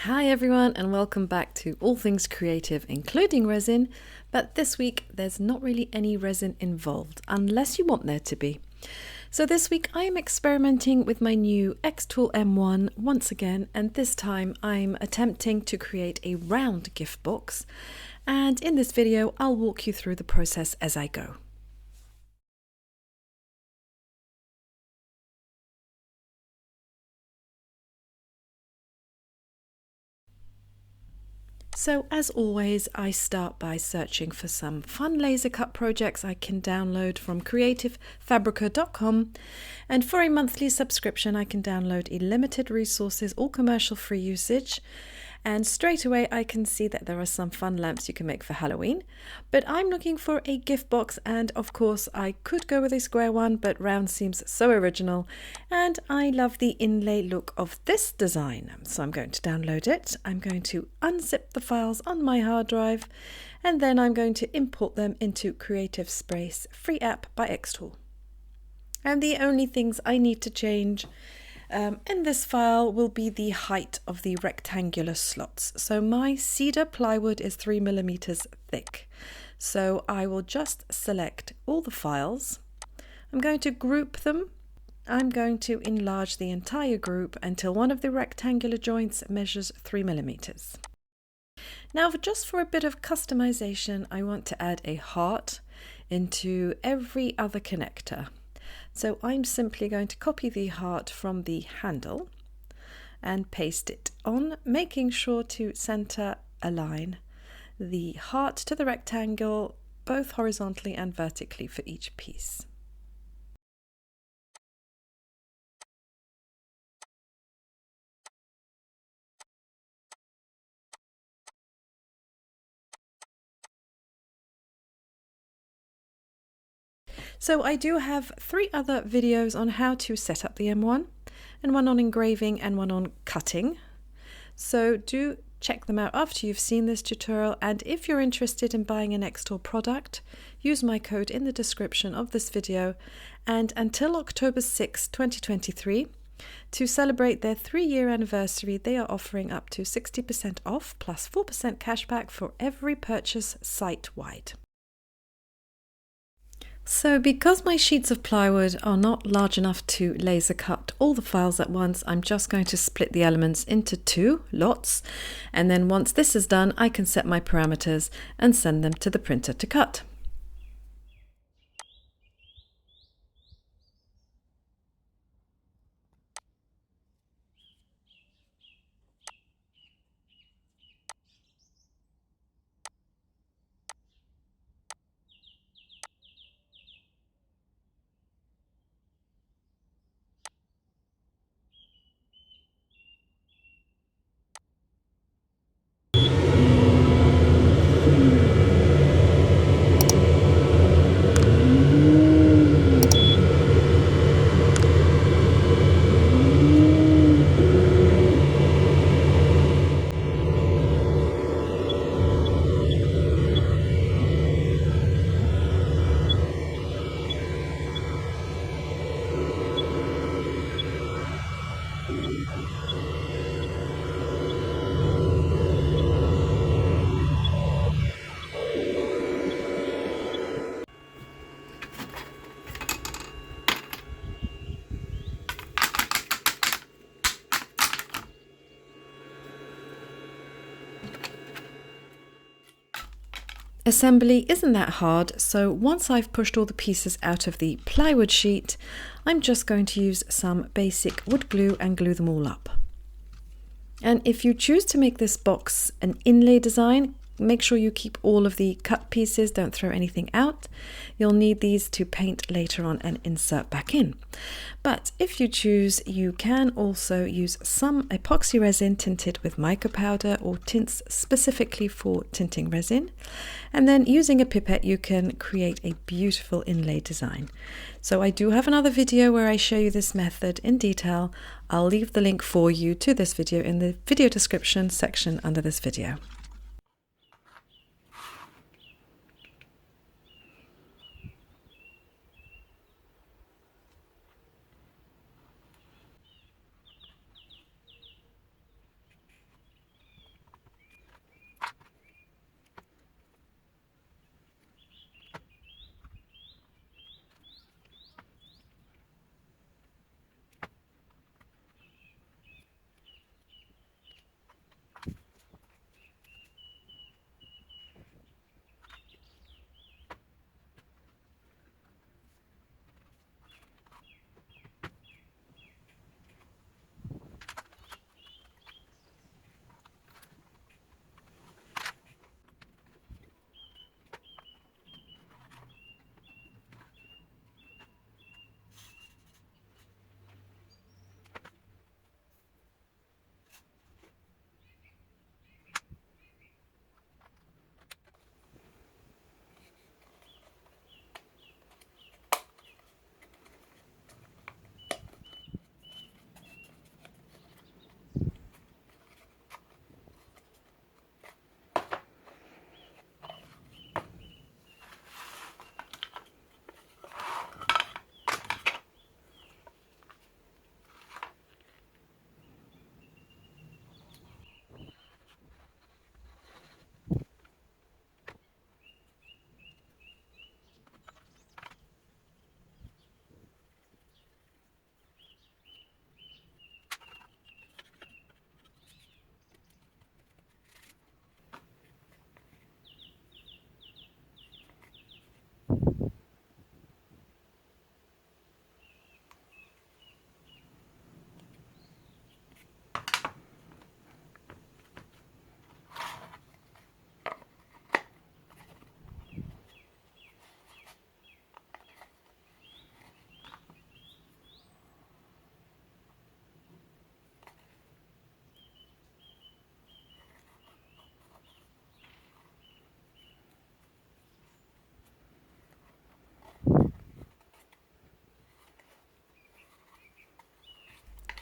Hi everyone and welcome back to All Things Creative, including resin, but this week there's not really any resin involved, unless you want there to be. So this week I am experimenting with my new Xtool M1 once again, and this time I'm attempting to create a round gift box, and in this video I'll walk you through the process as I go. So as always, I start by searching for some fun laser cut projects I can download from creativefabrica.com, and for a monthly subscription I can download limited resources, all commercial free usage, and straight away I can see that there are some fun lamps you can make for Halloween. But I'm looking for a gift box, and of course I could go with a square one, but round seems so original, and I love the inlay look of this design. So I'm going to download it. I'm going to unzip the files on my hard drive, and then I'm going to import them into Creative Space free app by Xtool. And the only things I need to change in this file will be the height of the rectangular slots. So my cedar plywood is 3mm thick. So I will just select all the files. I'm going to group them. I'm going to enlarge the entire group until one of the rectangular joints measures 3mm. Now, just for a bit of customization, I want to add a heart into every other connector. So I'm simply going to copy the heart from the handle and paste it on, making sure to center align the heart to the rectangle, both horizontally and vertically for each piece. So I do have 3 other videos on how to set up the M1, and one on engraving and one on cutting. So do check them out after you've seen this tutorial, and if you're interested in buying an Xtool product, use my code in the description of this video. And until October 6, 2023, to celebrate their 3-year anniversary, they are offering up to 60% off plus 4% cashback for every purchase site-wide. So because my sheets of plywood are not large enough to laser cut all the files at once, I'm just going to split the elements into 2 lots, and then once this is done I can set my parameters and send them to the printer to cut. Assembly isn't that hard, so once I've pushed all the pieces out of the plywood sheet, I'm just going to use some basic wood glue and glue them all up. And if you choose to make this box an inlay design, make sure you keep all of the cut pieces, don't throw anything out. You'll need these to paint later on and insert back in. But if you choose, you can also use some epoxy resin tinted with mica powder or tints specifically for tinting resin. And then using a pipette, you can create a beautiful inlay design. So I do have another video where I show you this method in detail. I'll leave the link for you to this video in the video description section under this video.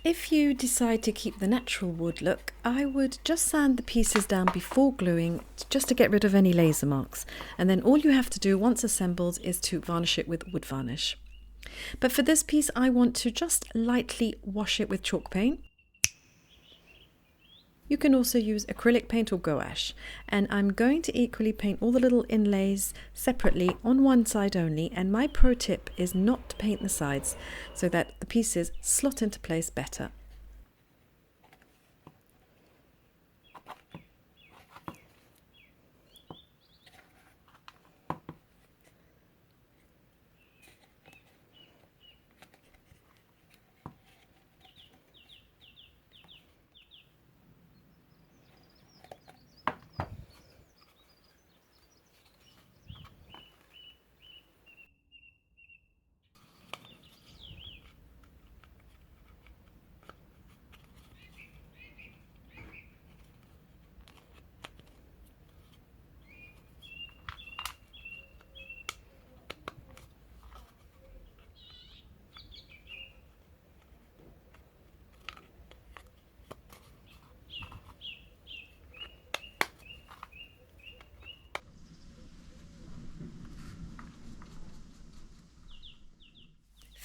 If you decide to keep the natural wood look, I would just sand the pieces down before gluing, just to get rid of any laser marks. And then all you have to do once assembled is to varnish it with wood varnish. But for this piece, I want to just lightly wash it with chalk paint. You can also use acrylic paint or gouache, and I'm going to equally paint all the little inlays separately on one side only, and my pro tip is not to paint the sides so that the pieces slot into place better.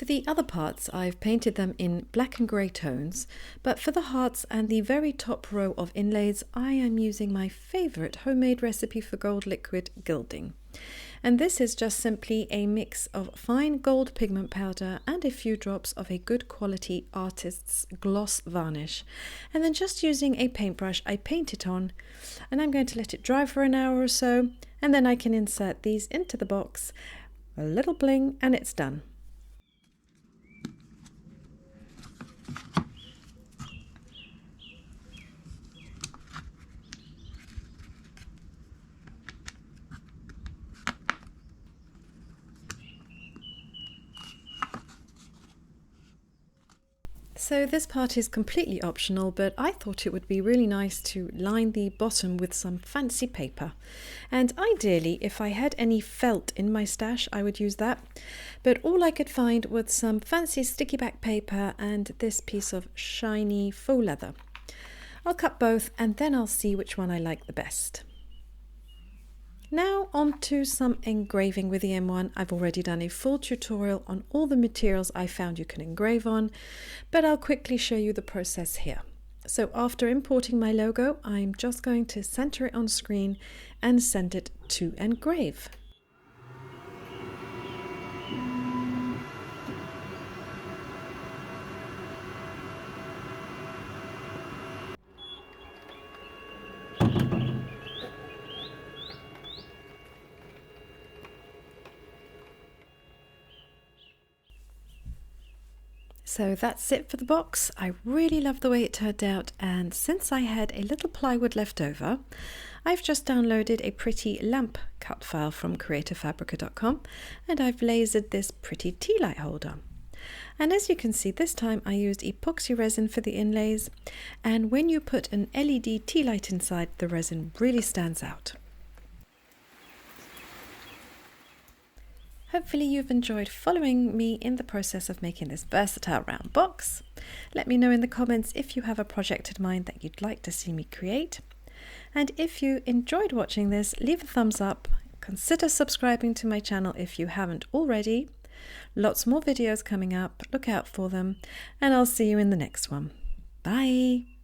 For the other parts, I've painted them in black and grey tones, but for the hearts and the very top row of inlays, I am using my favourite homemade recipe for gold liquid gilding. And this is just simply a mix of fine gold pigment powder and a few drops of a good quality artist's gloss varnish. And then just using a paintbrush, I paint it on, and I'm going to let it dry for an hour or so, and then I can insert these into the box, a little bling, and it's done. So this part is completely optional, but I thought it would be really nice to line the bottom with some fancy paper. And ideally, if I had any felt in my stash, I would use that. But all I could find was some fancy sticky back paper and this piece of shiny faux leather. I'll cut both and then I'll see which one I like the best. Now on to some engraving with the M1. I've already done a full tutorial on all the materials I found you can engrave on, but I'll quickly show you the process here. So after importing my logo, I'm just going to center it on screen and send it to engrave. So that's it for the box. I really love the way it turned out, and since I had a little plywood left over, I've just downloaded a pretty lamp cut file from creativefabrica.com, and I've lasered this pretty tea light holder. And as you can see, this time I used epoxy resin for the inlays, and when you put an LED tea light inside, the resin really stands out. Hopefully you've enjoyed following me in the process of making this versatile round box. Let me know in the comments if you have a project in mind that you'd like to see me create. And if you enjoyed watching this, leave a thumbs up, consider subscribing to my channel if you haven't already. Lots more videos coming up, look out for them, and I'll see you in the next one. Bye!